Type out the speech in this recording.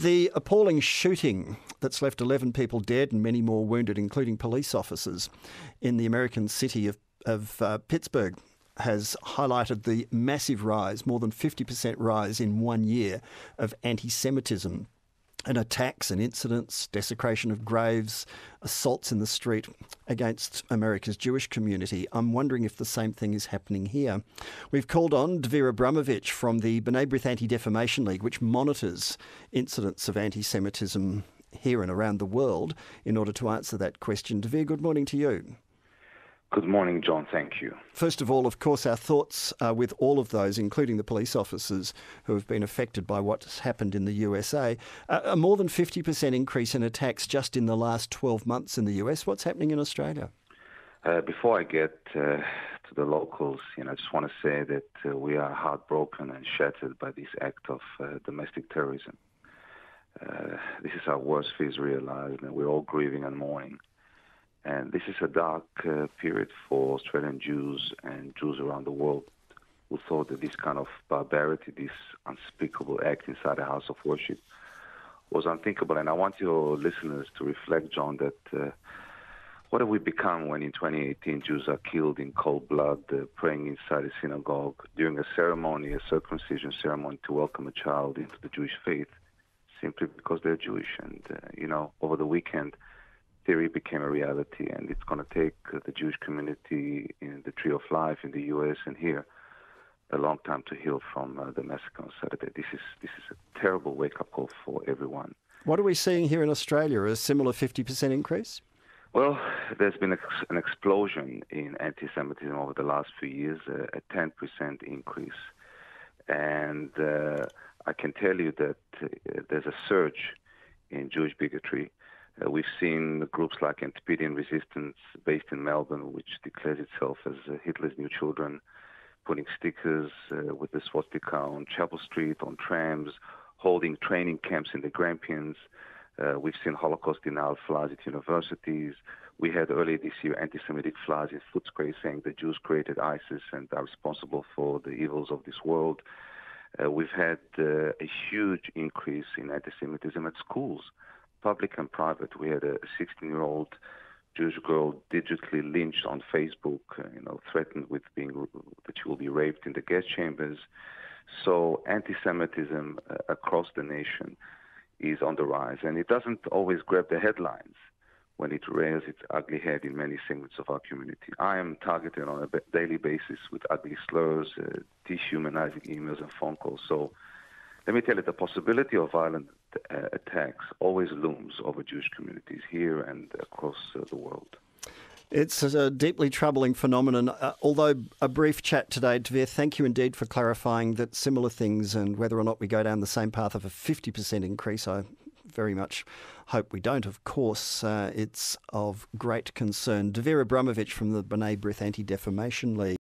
The appalling shooting that's left 11 people dead and many more wounded, including police officers, in the American city of Pittsburgh has highlighted the massive rise, more than 50% rise in 1 year, of anti-Semitism and attacks and incidents, desecration of graves, assaults in the street against America's Jewish community. I'm wondering if the same thing is happening here. We've called on Dvir Abramovich from the B'nai B'rith Anti-Defamation League, which monitors incidents of anti-Semitism here and around the world, in order to answer that question. Dvir, good morning to you. Good morning, John. Thank you. First of all, of course, our thoughts are with all of those, including the police officers who have been affected by what's happened in the USA. A more than 50% increase in attacks just in the last 12 months in the US. What's happening in Australia? Before I get to the locals, I just want to say that we are heartbroken and shattered by this act of domestic terrorism. This is our worst fears realized, and we're all grieving and mourning. And this is a dark period for Australian Jews and Jews around the world who thought that this kind of barbarity, this unspeakable act inside a house of worship was unthinkable. And I want your listeners to reflect, John, that what have we become when in 2018 Jews are killed in cold blood praying inside a synagogue during a ceremony, a circumcision ceremony to welcome a child into the Jewish faith simply because they're Jewish. And, over the weekend, theory became a reality, and it's going to take the Jewish community in the Tree of Life in the US and here a long time to heal from the massacre on Saturday. This is a terrible wake-up call for everyone. What are we seeing here in Australia? A similar 50% increase? Well, there's been an explosion in anti-Semitism over the last few years, a 10% increase. And I can tell you that there's a surge in Jewish bigotry. We've seen groups like Anti-Defamation Resistance, based in Melbourne, which declares itself as Hitler's New Children, putting stickers with the swastika on Chapel Street, on trams, holding training camps in the Grampians. We've seen Holocaust denial flags at universities. We had earlier this year anti-Semitic flags in Footscray saying the Jews created ISIS and are responsible for the evils of this world. We've had a huge increase in anti-Semitism at schools, public and private. We had a 16-year-old Jewish girl digitally lynched on Facebook, threatened with that she will be raped in the gas chambers. So anti-Semitism across the nation is on the rise, and it doesn't always grab the headlines when it rears its ugly head in many segments of our community. I am targeted on a daily basis with ugly slurs, dehumanizing emails and phone calls. So let me tell you, the possibility of violent attacks always looms over Jewish communities here and across the world. It's a deeply troubling phenomenon. Although a brief chat today, Dvir, thank you indeed for clarifying that similar things, and whether or not we go down the same path of a 50% increase, I very much hope we don't. Of course, it's of great concern. Dvir Abramovich from the B'nai B'rith Anti-Defamation League.